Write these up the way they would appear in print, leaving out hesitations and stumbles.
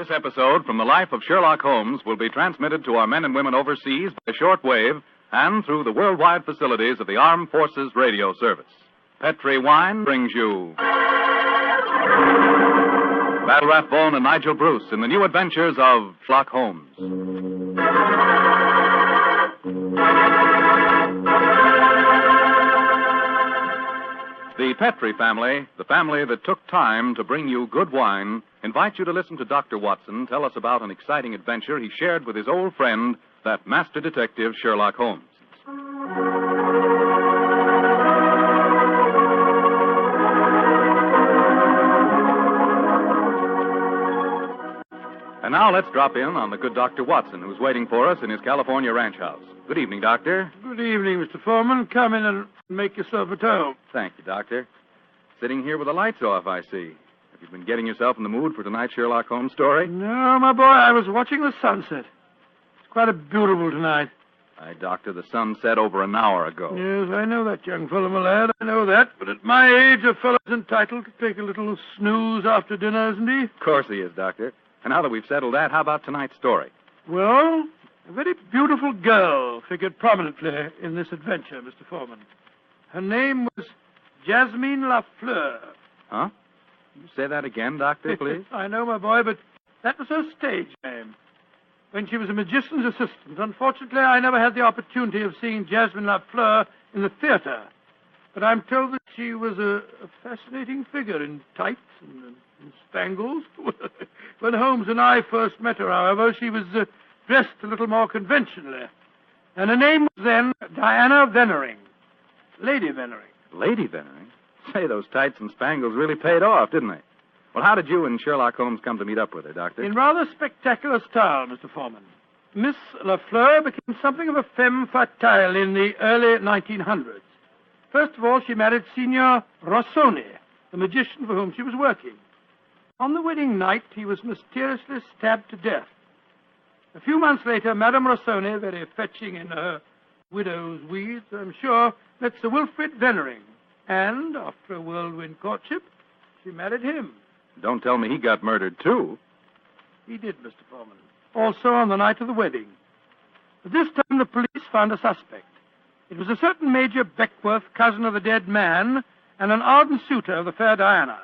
This episode from the life of Sherlock Holmes will be transmitted to our men and women overseas by shortwave and through the worldwide facilities of the Armed Forces Radio Service. Petri Wine brings you Battle Rathbone and Nigel Bruce in the new adventures of Sherlock Holmes. The Petri family, the family that took time to bring you good wine, invites you to listen to Dr. Watson tell us about an exciting adventure he shared with his old friend, that master detective Sherlock Holmes. And now let's drop in on the good Dr. Watson, who's waiting for us in his California ranch house. Good evening, Doctor. Good evening, Mr. Foreman. Come in and make yourself at home. Thank you, Doctor. Sitting here with the lights off, I see. Have you been getting yourself in the mood for tonight's Sherlock Holmes story? No, my boy, I was watching the sunset. It's quite beautiful tonight. Aye, Doctor, the sun set over an hour ago. Yes, I know that, young fellow, my lad. I know that. But at my age, a fellow's entitled to take a little snooze after dinner, isn't he? Of course he is, Doctor. And now that we've settled that, how about tonight's story? Well, a very beautiful girl figured prominently in this adventure, Mr. Foreman. Her name was Jasmine Lafleur. Huh? Can you say that again, Doctor, please? I know, my boy, but that was her stage name. When she was a magician's assistant, unfortunately, I never had the opportunity of seeing Jasmine Lafleur in the theater. But I'm told that she was a fascinating figure in tights and spangles. When Holmes and I first met her, however, she was dressed a little more conventionally. And her name was then Diana Vennering. Lady Vennering. Lady Vennering? Say, those tights and spangles really paid off, didn't they? Well, how did you and Sherlock Holmes come to meet up with her, Doctor? In rather spectacular style, Mr. Foreman. Miss Lafleur became something of a femme fatale in the early 1900s. First of all, she married Signor Rossoni, the magician for whom she was working. On the wedding night, he was mysteriously stabbed to death. A few months later, Madame Rossoni, very fetching in her widow's weeds, I'm sure, met Sir Wilfrid Vennering. And, after a whirlwind courtship, she married him. Don't tell me he got murdered, too. He did, Mr. Foreman. Also on the night of the wedding. At this time, the police found a suspect. It was a certain Major Beckworth, cousin of the dead man, and an ardent suitor of the fair Diana.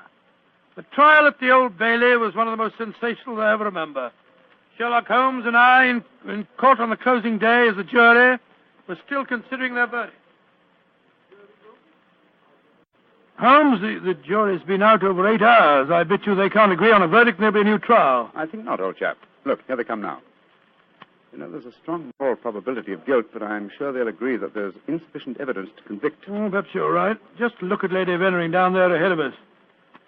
The trial at the Old Bailey was one of the most sensational I ever remember. Sherlock Holmes and I, in court on the closing day as a jury, were still considering their verdict. Holmes, the jury's been out over 8 hours. I bet you they can't agree on a verdict and there'll be a new trial. I think not, old chap. Look, here they come now. You know, there's a strong moral probability of guilt, but I'm sure they'll agree that there's insufficient evidence to convict. Oh, perhaps you're right. Just look at Lady Vennering down there ahead of us.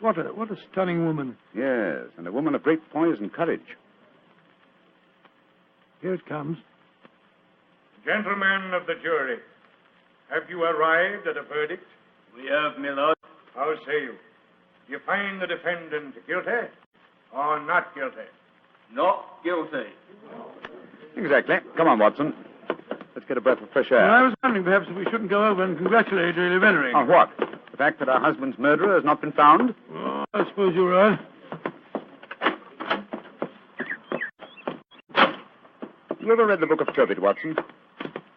What a stunning woman. Yes, and a woman of great poise and courage. Here it comes. Gentlemen of the jury, have you arrived at a verdict? We have, my lord. How say you? Do you find the defendant guilty or not guilty? Not guilty. Exactly. Come on, Watson. Let's get a breath of fresh air. Well, I was wondering perhaps if we shouldn't go over and congratulate Lady Vennering. On what? The fact that our husband's murderer has not been found? Oh, I suppose you're right. You ever read the book of Tobit, Watson?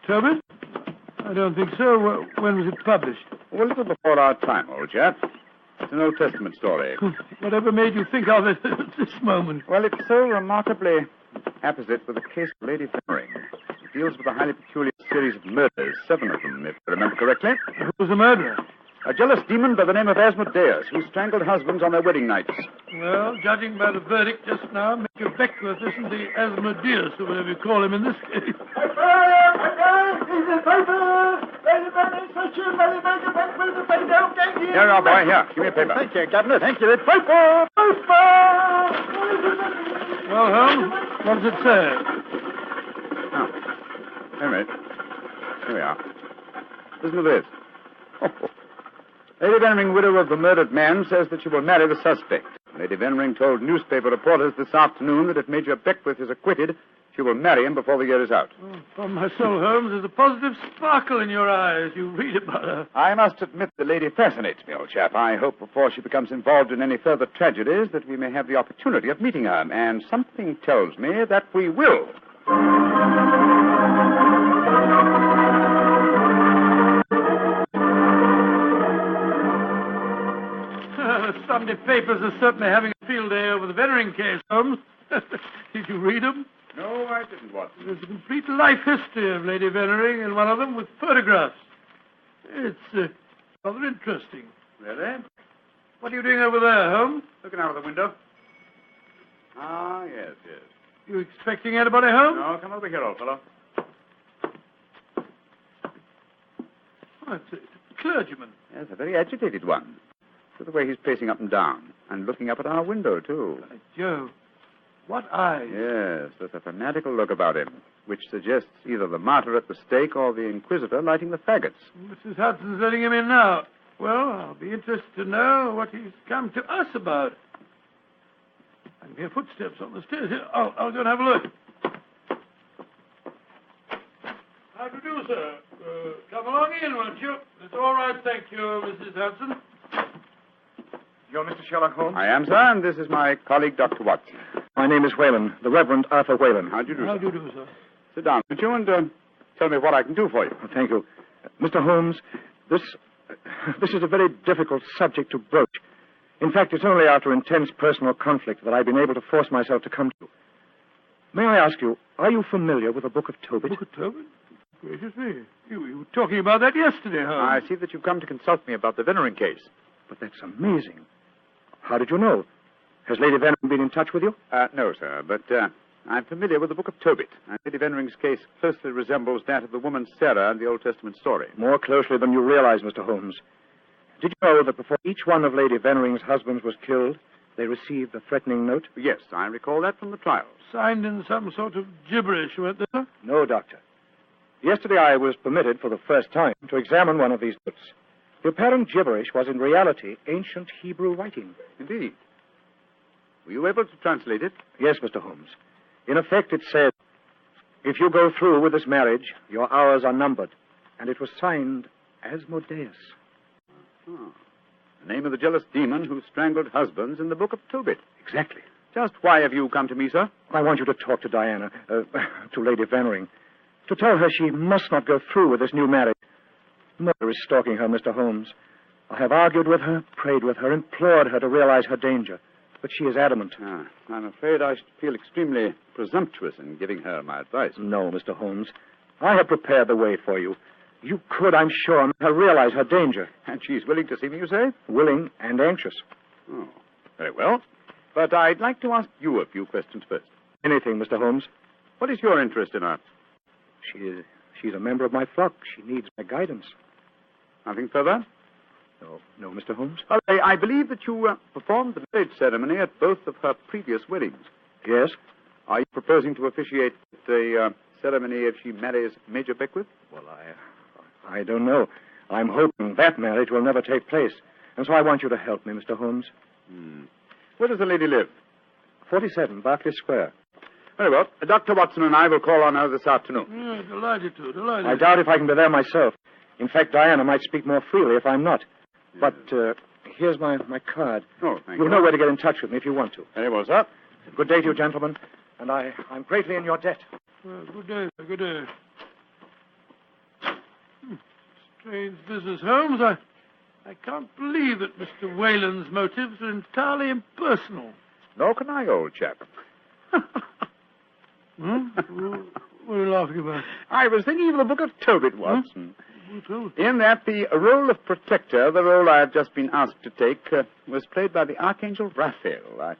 Tobit? I don't think so. When was it published? Oh, a little before our time, old chap. It's an Old Testament story. Whatever made you think of it at this moment? Well, it's so remarkably apposite with the case of Lady Vennering. It deals with a highly peculiar series of murders, 7 of them, if I remember correctly. Who was the murderer? A jealous demon by the name of Asmodeus, who strangled husbands on their wedding nights. Well, judging by the verdict just now, Major Beckworth isn't the Asmodeus, or whatever you call him in this case. Here you are, boy. Here, give me a paper. Thank you, Governor. Thank you. Paper! Well, Holmes, what does it say? Oh, wait a minute. Here we are. Listen to this. Lady Vennering, widow of the murdered man, says that she will marry the suspect. Lady Vennering told newspaper reporters this afternoon that if Major Beckworth is acquitted, she will marry him before the year is out. Oh, upon my soul, Holmes, there's a positive sparkle in your eye as you read about her. I must admit the lady fascinates me, old chap. I hope before she becomes involved in any further tragedies that we may have the opportunity of meeting her, and something tells me that we will. The Sunday papers are certainly having a field day over the Veneering case, Holmes. Did you read them? No, I didn't, Watson. There's a complete life history of Lady Veneering in one of them with photographs. It's rather interesting. Really? What are you doing over there, Holmes? Looking out of the window. Ah, yes. You expecting anybody home? No, come over here, old fellow. Oh, it's a clergyman. Yes, a very agitated one. Look at the way he's pacing up and down, and looking up at our window, too. By Jove. What eyes? Yes, there's a fanatical look about him, which suggests either the martyr at the stake or the inquisitor lighting the faggots. Mrs. Hudson's letting him in now. Well, I'll be interested to know what he's come to us about. I can hear footsteps on the stairs here. I'll go and have a look. How do you do, sir? Come along in, won't you? It's all right, thank you, Mrs. Hudson. You're Mr. Sherlock Holmes? I am, sir, and this is my colleague, Dr. Watson. My name is Whalen, the Reverend Arthur Whalen. How do you do, How sir? do you do, sir? Sit down, would you, and tell me what I can do for you. Thank you. Mr. Holmes, this is a very difficult subject to broach. In fact, it's only after intense personal conflict that I've been able to force myself to come to you. May I ask you, are you familiar with the Book of Tobit? Book of Tobit? Gracious me. You were talking about that yesterday, Holmes. I see that you've come to consult me about the Veneering case. But that's amazing. How did you know? Has Lady Veneering been in touch with you? No, sir, but I'm familiar with the Book of Tobit. And Lady Venering's case closely resembles that of the woman Sarah in the Old Testament story. More closely than you realize, Mr. Holmes. Did you know that before each one of Lady Venering's husbands was killed, they received a threatening note? Yes, I recall that from the trials. Signed in some sort of gibberish, weren't they, sir? No, Doctor. Yesterday I was permitted for the first time to examine one of these notes. The apparent gibberish was in reality ancient Hebrew writing. Indeed. Were you able to translate it? Yes, Mr. Holmes. In effect, it said, if you go through with this marriage, your hours are numbered. And it was signed Asmodeus. Oh. The name of the jealous demon who strangled husbands in the Book of Tobit. Exactly. Just why have you come to me, sir? I want you to talk to Diana, to Lady Veneering, to tell her she must not go through with this new marriage. Murder is stalking her, Mr. Holmes. I have argued with her, prayed with her, implored her to realize her danger. But she is adamant. I'm afraid I should feel extremely presumptuous in giving her my advice. No, Mr. Holmes. I have prepared the way for you. You could, I'm sure, make her realize her danger. And she's willing to see me, you say? Willing and anxious. Oh, very well. But I'd like to ask you a few questions first. Anything, Mr. Holmes. What is your interest in her? She's a member of my flock. She needs my guidance. Nothing further? No, Mr. Holmes. Well, I believe that you performed the marriage ceremony at both of her previous weddings. Yes. Are you proposing to officiate the ceremony if she marries Major Beckwith? Well, I don't know. I'm hoping that marriage will never take place. And so I want you to help me, Mr. Holmes. Where does the lady live? 47, Berkeley Square. Very well. Dr. Watson and I will call on her this afternoon. Delighted to, delighted. I doubt if I can be there myself. In fact, Diana might speak more freely if I'm not. But here's my card. Oh, thank you. You'll know where to get in touch with me if you want to. Very well, sir. Good day to you, gentlemen. And I'm greatly in your debt. Good day, sir, good day. Strange business, Holmes. I can't believe that Mr. Whalen's motives are entirely impersonal. Nor can I, old chap. What are you laughing about? I was thinking of the Book of Tobit, Watson. Tobit? In that, the role of protector, the role I have just been asked to take, was played by the Archangel Raphael. I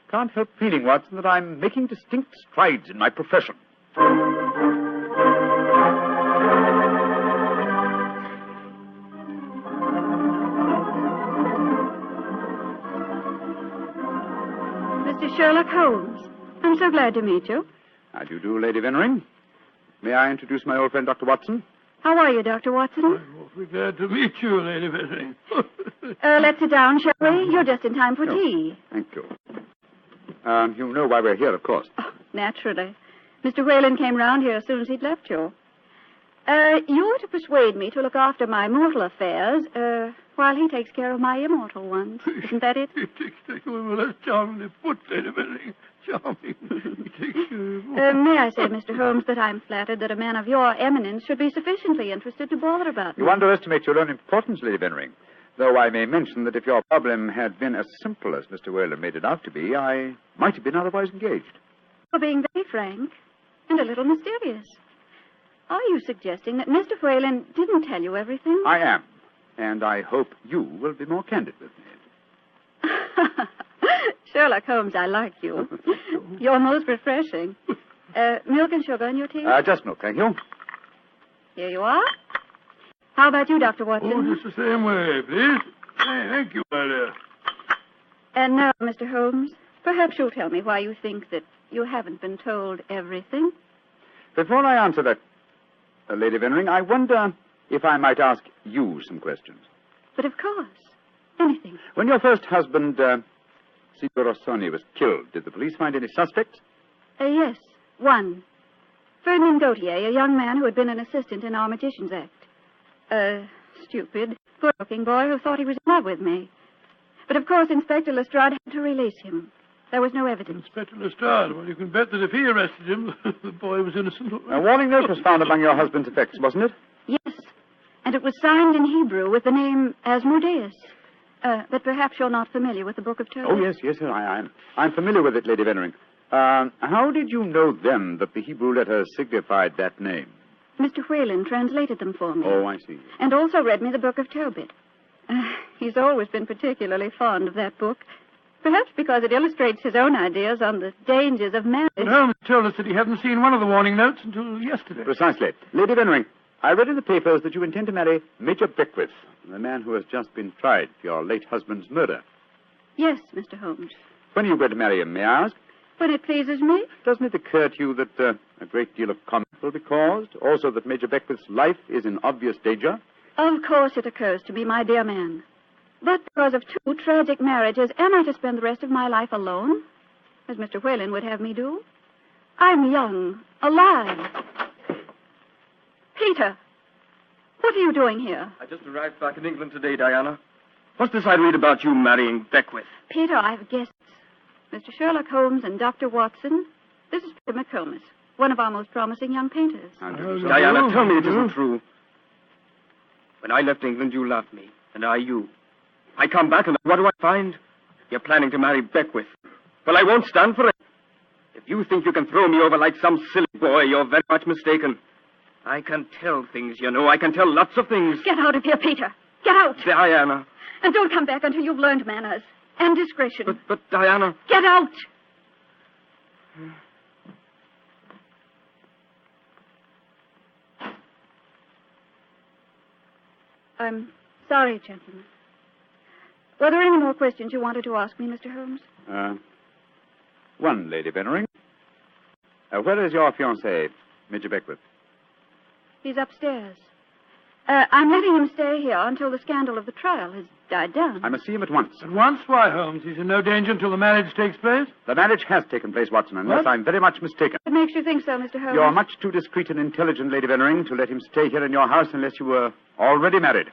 can't help feeling, Watson, that I'm making distinct strides in my profession. Mr. Sherlock Holmes, I'm so glad to meet you. How do you do, Lady Veneering? May I introduce my old friend, Dr. Watson? How are you, Dr. Watson? I'm awfully glad to meet you, Lady Veneering. Let's sit down, shall we? You're just in time for tea. Thank you. You know why we're here, of course. Oh, naturally. Mr. Whalen came round here as soon as he'd left you. You're to persuade me to look after my mortal affairs, while he takes care of my immortal ones. Isn't that it? He takes care of... Well, that's charmingly put, Lady Benning. Charming. He takes care of... May I say, Mr. Holmes, that I'm flattered that a man of your eminence should be sufficiently interested to bother about me. You underestimate your own importance, Lady Benring. Though I may mention that if your problem had been as simple as Mr. Whalen made it out to be, I might have been otherwise engaged. You're being very frank and a little mysterious. Are you suggesting that Mr. Whalen didn't tell you everything? I am. And I hope you will be more candid with me. Sherlock Holmes, I like you. You're most refreshing. Milk and sugar in your tea? Just milk, thank you. Here you are. How about you, Dr. Watson? Oh, just the same way, please. Thank you, my dear. And now, Mr. Holmes, perhaps you'll tell me why you think that you haven't been told everything. Before I answer that, Lady Benring, I wonder if I might ask you some questions. But of course. Anything. When your first husband, Signor Rossoni, was killed, did the police find any suspects? Yes, one. Ferdinand Gautier, a young man who had been an assistant in our Magician's Act. A stupid, good-looking boy who thought he was in love with me. But of course, Inspector Lestrade had to release him. There was no evidence. Inspector Lestrade, well, you can bet that if he arrested him, the boy was innocent. A warning note was found among your husband's effects, wasn't it? Yes, and it was signed in Hebrew with the name Asmodeus. But perhaps you're not familiar with the Book of Tobit. Oh, yes, sir, I am. I'm familiar with it, Lady Benring. How did you know then that the Hebrew letters signified that name? Mr. Whalen translated them for me. Oh, I see. And also read me the Book of Tobit. He's always been particularly fond of that book. Perhaps because it illustrates his own ideas on the dangers of marriage. But Holmes told us that he hadn't seen one of the warning notes until yesterday. Precisely. Lady Benring, I read in the papers that you intend to marry Major Beckwith, the man who has just been tried for your late husband's murder. Yes, Mr. Holmes. When are you going to marry him, may I ask? When it pleases me. Doesn't it occur to you that a great deal of comment will be caused? Also that Major Beckwith's life is in obvious danger? Of course it occurs to me, my dear man. But because of two tragic marriages, am I to spend the rest of my life alone? As Mr. Whalen would have me do? I'm young, alive. Peter, what are you doing here? I just arrived back in England today, Diana. What's this I read about you marrying Beckwith? Peter, I have guests. Mr. Sherlock Holmes and Dr. Watson. This is Peter McComas, one of our most promising young painters. Diana, tell me it isn't true. When I left England, you loved me, and I you. I come back, and what do I find? You're planning to marry Beckwith. Well, I won't stand for it. If you think you can throw me over like some silly boy, you're very much mistaken. I can tell things, you know. I can tell lots of things. Get out of here, Peter. Get out. Diana. And don't come back until you've learned manners and discretion. But Diana... Get out. I'm sorry, gentlemen. Were there any more questions you wanted to ask me, Mr. Holmes? One, Lady Benring. Where is your fiancé, Major Beckwith? He's upstairs. I'm letting him stay here until the scandal of the trial has died down. I must see him at once. At once? Why, Holmes? He's in no danger until the marriage takes place? The marriage has taken place, Watson, unless I'm very much mistaken. What makes you think so, Mr. Holmes? You're much too discreet and intelligent, Lady Benring, to let him stay here in your house unless you were already married.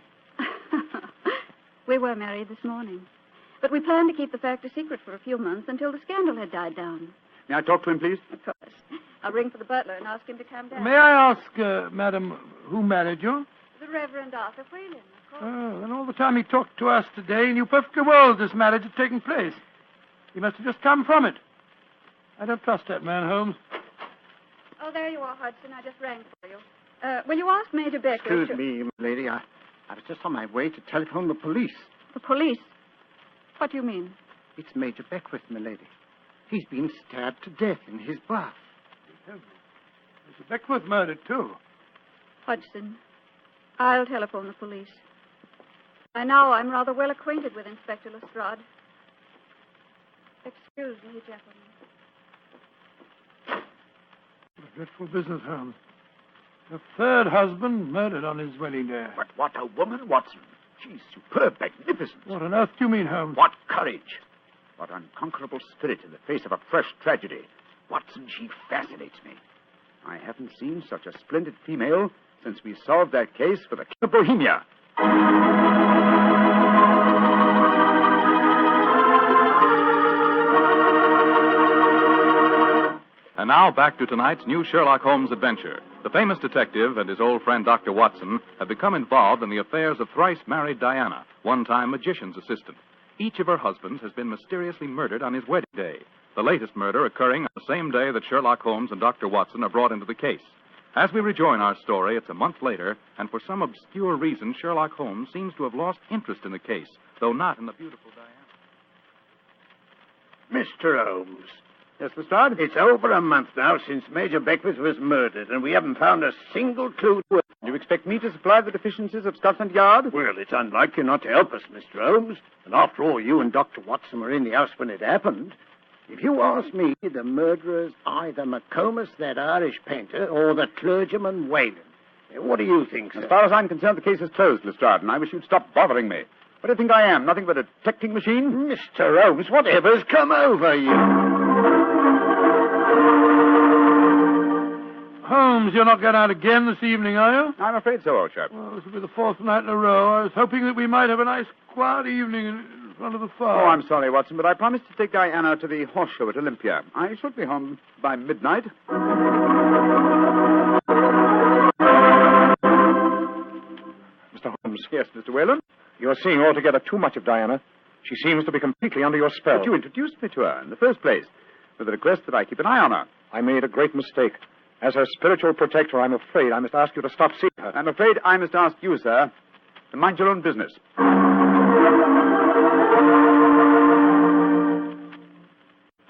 We were married this morning. But we planned to keep the fact a secret for a few months until the scandal had died down. May I talk to him, please? Of course. I'll ring for the butler and ask him to come down. May I ask, madam, who married you? The Reverend Arthur Whalen, of course. Oh, and all the time he talked to us today, he knew perfectly well this marriage had taken place. He must have just come from it. I don't trust that man, Holmes. Oh, there you are, Hudson. I just rang for you. Will you ask Major Beckwith? Excuse me, lady. I was just on my way to telephone the police. The police? What do you mean? It's Major Beckwith, milady. He's been stabbed to death in his bath. Mr. Beckwith murdered, too. Hudson, I'll telephone the police. By now, I'm rather well acquainted with Inspector Lestrade. Excuse me, gentlemen. What a dreadful business, Holmes. A third husband murdered on his wedding day. But what a woman, Watson. She's superb, magnificent. What on earth do you mean, Holmes? What courage. What unconquerable spirit in the face of a fresh tragedy. Watson, she fascinates me. I haven't seen such a splendid female since we solved that case for the King of Bohemia. And now back to tonight's new Sherlock Holmes adventure. The famous detective and his old friend Dr. Watson have become involved in the affairs of thrice-married Diana, one-time magician's assistant. Each of her husbands has been mysteriously murdered on his wedding day, the latest murder occurring on the same day that Sherlock Holmes and Dr. Watson are brought into the case. As we rejoin our story, it's a month later, and for some obscure reason, Sherlock Holmes seems to have lost interest in the case, though not in the beautiful Diana. Mr. Holmes. Yes, Lestrade? It's over a month now since Major Beckwith was murdered, and we haven't found a single clue to it. Do you expect me to supply the deficiencies of Scotland Yard? Well, it's unlike you not to help us, Mr. Holmes. And after all, you and Dr. Watson were in the house when it happened. If you ask me, the murderer's either McComas, that Irish painter, or the clergyman Whalen. What do you think, sir? As far as I'm concerned, the case is closed, Lestrade, and I wish you'd stop bothering me. What do you think I am? Nothing but a detecting machine? Mr. Holmes, whatever's come over you? Holmes, you're not going out again this evening, are you? I'm afraid so, old chap. Well, this will be the fourth night in a row. I was hoping that we might have a nice, quiet evening in front of the fire. Oh, I'm sorry, Watson, but I promised to take Diana to the horse show at Olympia. I should be home by midnight. Mr. Holmes. Yes, Mr. Whalen? You're seeing altogether too much of Diana. She seems to be completely under your spell. But you introduced me to her in the first place, with the request that I keep an eye on her. I made a great mistake. As her spiritual protector, I'm afraid I must ask you to stop seeing her. I'm afraid I must ask you, sir, to mind your own business.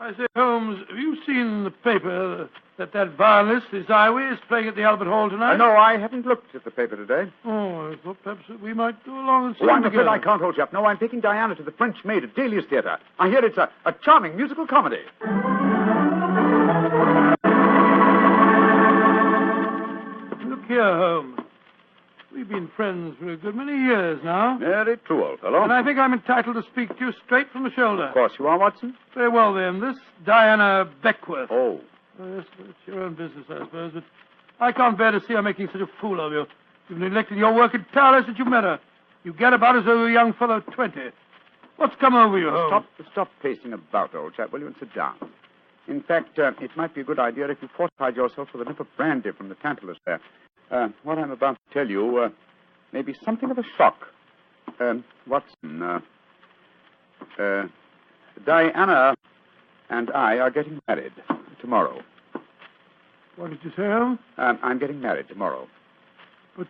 I say, Holmes, have you seen in the paper that violinist, Izawi, is playing at the Albert Hall tonight? No, I haven't looked at the paper today. Oh, I thought perhaps that we might go along and see I'm him afraid together. I can't, old chap. No, I'm taking Diana to the French Maid at Delius Theatre. I hear it's a charming musical comedy. Look here, Holmes. We've been friends for a good many years now. Very true, old fellow. And I think I'm entitled to speak to you straight from the shoulder. Of course you are, Watson. Very well, then. This Diana Beckworth. Oh. Yes, it's your own business, I suppose, but I can't bear to see her making such a fool of you. You've neglected your work entirely since you met her. You get about as though you're a young fellow of 20. What's come over you, Holmes? Stop pacing about, old chap, will you, and sit down. In fact, it might be a good idea if you fortified yourself with a nip of brandy from the Tantalus there. What I'm about to tell you may be something of a shock. Watson, Diana and I are getting married tomorrow. What did you say, Holmes? I'm getting married tomorrow. But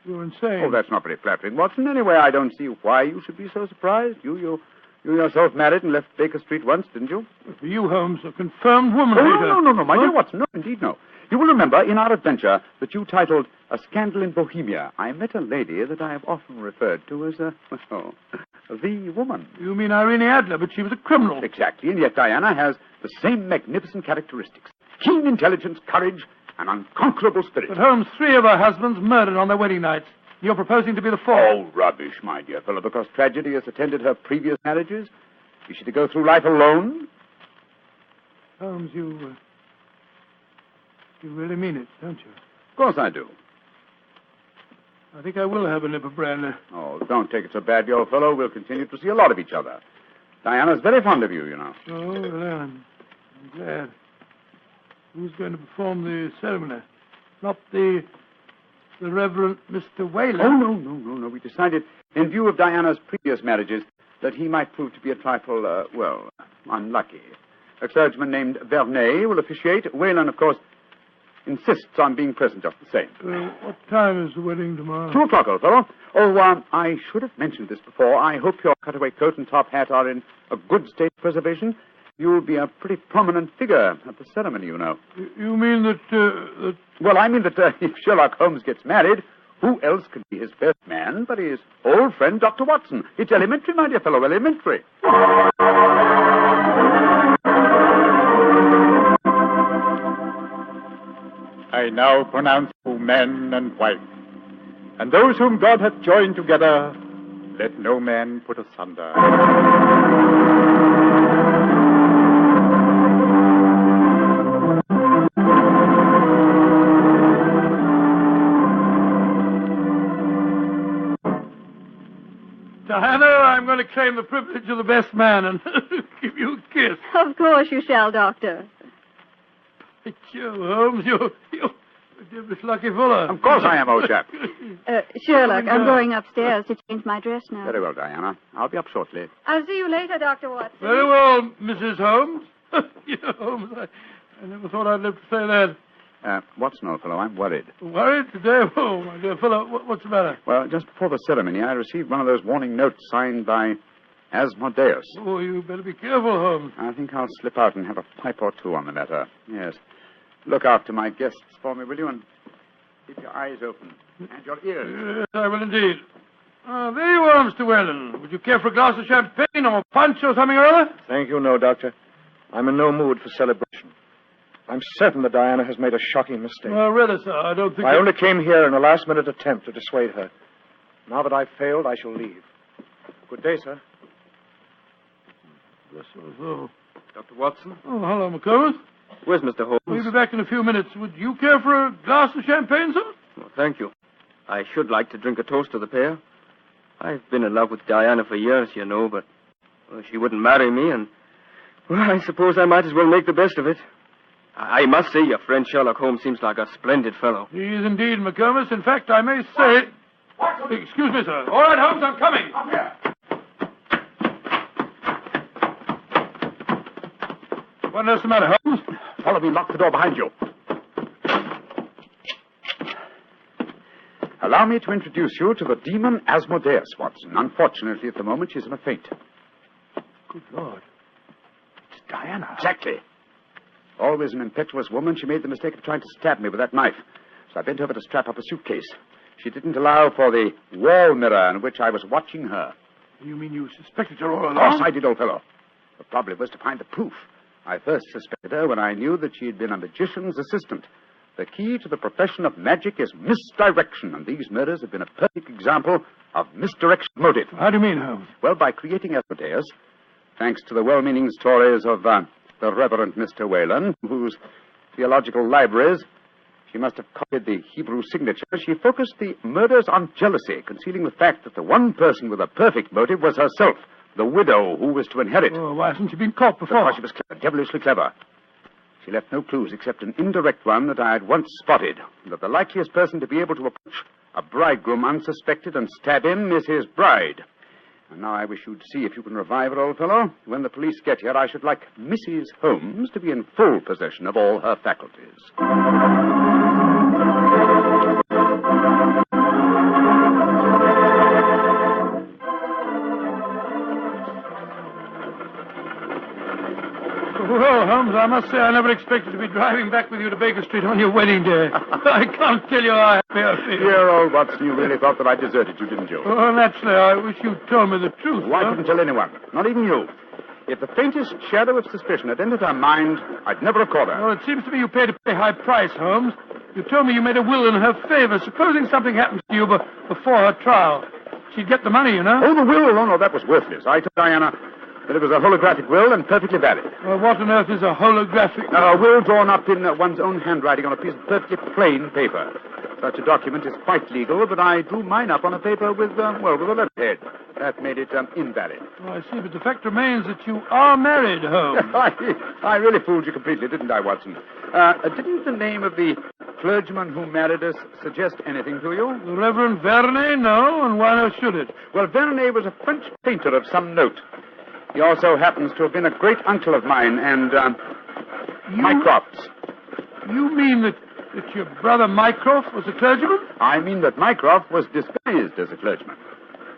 you're insane. Oh, that's not very flattering, Watson. Anyway, I don't see why you should be so surprised. You yourself married and left Baker Street once, didn't you? For you, Holmes, a confirmed woman Oh, hater. no, my dear Watson. No, indeed, no. You will remember in our adventure that you titled A Scandal in Bohemia, I met a lady that I have often referred to as the woman. You mean Irene Adler, but she was a criminal. Exactly, and yet Diana has the same magnificent characteristics. Keen intelligence, courage, and unconquerable spirit. But Holmes, 3 of her husbands murdered on their wedding nights. You're proposing to be the 4th. Oh, rubbish, my dear fellow, because tragedy has attended her previous marriages. Is she to go through life alone? Holmes, you really mean it, don't you? Of course I do. I think I will have a nip of brandy. Oh, don't take it so bad, old fellow. We'll continue to see a lot of each other. Diana's very fond of you, you know. Oh, well, I'm glad. Who's going to perform the ceremony? Not the Reverend Mr. Whalen? Oh, no. We decided, in view of Diana's previous marriages, that he might prove to be a trifle, unlucky. A clergyman named Vernet will officiate. Whalen, of course, insists on being present just the same. What time is the wedding tomorrow? 2 o'clock, old fellow. Oh, I should have mentioned this before. I hope your cutaway coat and top hat are in a good state of preservation. You'll be a pretty prominent figure at the ceremony, you know. You mean that... Well, I mean that if Sherlock Holmes gets married, who else could be his best man but his old friend, Dr. Watson? It's elementary, my dear fellow, elementary. I now pronounce you man and wife, and those whom God hath joined together, let no man put asunder. claim the privilege of the best man and give you a kiss. Of course you shall, Doctor. By Jove, Holmes, you're Miss Lucky Fuller. Of course I am, old chap. Sherlock, I'm going upstairs to change my dress now. Very well, Diana. I'll be up shortly. I'll see you later, Dr. Watson. Very well, Mrs. Holmes. Holmes, I never thought I'd live to say that. Watson, old fellow, I'm worried. Worried today? Oh, my dear fellow, what's the matter? Well, just before the ceremony, I received one of those warning notes signed by Asmodeus. Oh, you better be careful, Holmes. I think I'll slip out and have a pipe or two on the matter. Yes. Look after my guests for me, will you? And keep your eyes open. And your ears. Yes, I will indeed. There you are, Mr. Whalen. Would you care for a glass of champagne or punch or something or other? Thank you, no, Doctor. I'm in no mood for celebration. I'm certain that Diana has made a shocking mistake. Well, really, sir, I don't think... I only came here in a last-minute attempt to dissuade her. Now that I've failed, I shall leave. Good day, sir. Bless your soul. Dr. Watson? Oh, hello, McComas. Where's Mr. Holmes? We'll be back in a few minutes. Would you care for a glass of champagne, sir? Well, thank you. I should like to drink a toast to the pair. I've been in love with Diana for years, you know, but she wouldn't marry me, and, well, I suppose I might as well make the best of it. I must say your friend Sherlock Holmes seems like a splendid fellow. He is indeed, McComas. In fact, I may say... Excuse me, sir. All right, Holmes, I'm coming. What on earth's the matter, Holmes? Follow me. Lock the door behind you. Allow me to introduce you to the demon Asmodeus, Watson. Unfortunately, at the moment, she's in a faint. Good Lord. It's Diana. Exactly. Always an impetuous woman, she made the mistake of trying to stab me with that knife. So I bent over to strap up a suitcase. She didn't allow for the wall mirror in which I was watching her. You mean you suspected her all along? Of course I did, old fellow. The problem was to find the proof. I first suspected her when I knew that she had been a magician's assistant. The key to the profession of magic is misdirection, and these murders have been a perfect example of misdirection motive. How do you mean, Holmes? Well, by creating Asmodeus, thanks to the well-meaning stories of the Reverend Mr. Whalen, whose theological libraries she must have copied the Hebrew signature, she focused the murders on jealousy, concealing the fact that the one person with a perfect motive was herself, the widow who was to inherit. Oh, why hasn't she been caught before? Because she was clever, devilishly clever. She left no clues except an indirect one that I had once spotted, that the likeliest person to be able to approach a bridegroom unsuspected and stab him is his bride. And now I wish you'd see if you can revive her, old fellow. When the police get here, I should like Mrs. Holmes to be in full possession of all her faculties. Well, Holmes, I must say I never expected to be driving back with you to Baker Street on your wedding day. I can't tell you how happy I feel. Dear old Watson, you really thought that I deserted you, didn't you? Oh, naturally, I wish you'd told me the truth. Well, I couldn't tell anyone, not even you. If the faintest shadow of suspicion had entered her mind, I'd never have caught her. Well, it seems to me you paid a pretty high price, Holmes. You told me you made a will in her favor. Supposing something happens to you before her trial, she'd get the money, you know. Oh, the will? Oh, no, that was worthless. I told Diana that it was a holographic will and perfectly valid. Well, what on earth is a holographic will? A will drawn up in one's own handwriting on a piece of perfectly plain paper. Such a document is quite legal, but I drew mine up on a paper with a letterhead. That made it invalid. Oh, I see, but the fact remains that you are married, Holmes. I really fooled you completely, didn't I, Watson? Didn't the name of the clergyman who married us suggest anything to you? The Reverend Vernet? No, and why not should it? Well, Vernet was a French painter of some note. He also happens to have been a great uncle of mine, and Mycroft's. You mean that your brother Mycroft was a clergyman? I mean that Mycroft was disguised as a clergyman.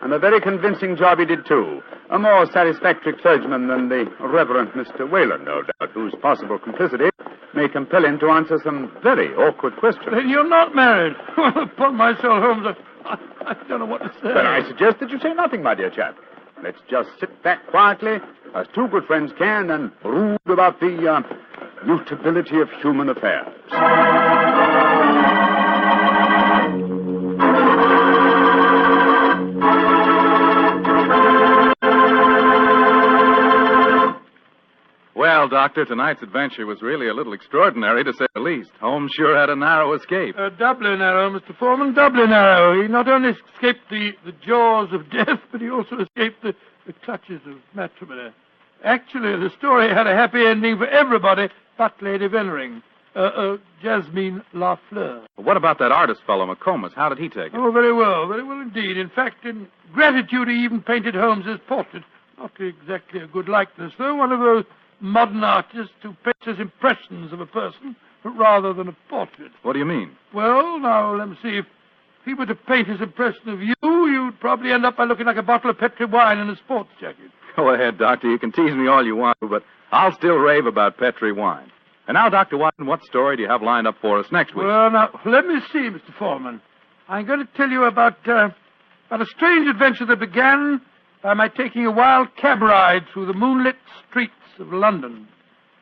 And a very convincing job he did, too. A more satisfactory clergyman than the Reverend Mr. Whalen, no doubt, whose possible complicity may compel him to answer some very awkward questions. Then you're not married. Upon my soul, Holmes, I don't know what to say. Then I suggest that you say nothing, my dear chap. Let's just sit back quietly, as two good friends can, and brood about the mutability of human affairs. Well, Doctor, tonight's adventure was really a little extraordinary, to say the least. Holmes sure had a narrow escape. Doubly narrow, Mr. Foreman, doubly narrow. He not only escaped the jaws of death, but he also escaped the the clutches of matrimony. Actually, the story had a happy ending for everybody but Lady Veneering, Jasmine Lafleur. What about that artist fellow, McComas? How did he take it? Oh, very well indeed. In fact, in gratitude, he even painted Holmes's portrait. Not exactly a good likeness, though. One of those modern artists who paints as impressions of a person rather than a portrait. What do you mean? Well, now, let me see. If he were to paint his impression of you, you'd probably end up by looking like a bottle of Petri wine in a sports jacket. Go ahead, Doctor. You can tease me all you want to, but I'll still rave about Petri wine. And now, Dr. Watson, what story do you have lined up for us next week? Well, now, let me see, Mr. Foreman. I'm going to tell you about a strange adventure that began by my taking a wild cab ride through the moonlit streets of London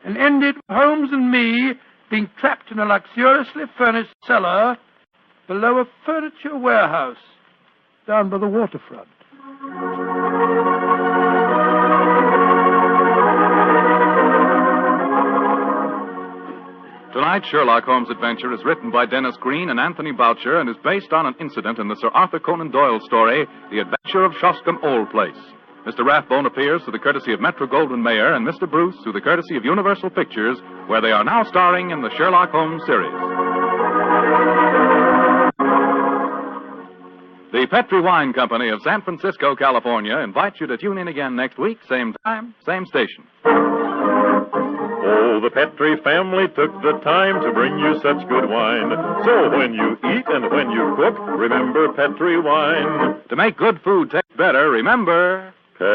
and ended with Holmes and me being trapped in a luxuriously furnished cellar below a furniture warehouse down by the waterfront. Tonight's Sherlock Holmes adventure is written by Dennis Green and Anthony Boucher and is based on an incident in the Sir Arthur Conan Doyle story, The Adventure of Shoscombe Old Place. Mr. Rathbone appears through the courtesy of Metro-Goldwyn-Mayer and Mr. Bruce through the courtesy of Universal Pictures, where they are now starring in the Sherlock Holmes series. The Petri Wine Company of San Francisco, California, invites you to tune in again next week, same time, same station. Oh, the Petri family took the time to bring you such good wine. So when you eat and when you cook, remember Petri wine. To make good food taste better, remember... Petri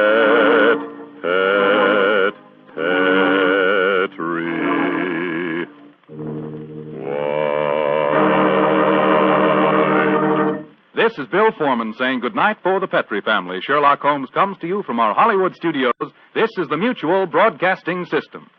wine. This is Bill Foreman saying goodnight for the Petri family. Sherlock Holmes comes to you from our Hollywood studios. This is the Mutual Broadcasting System.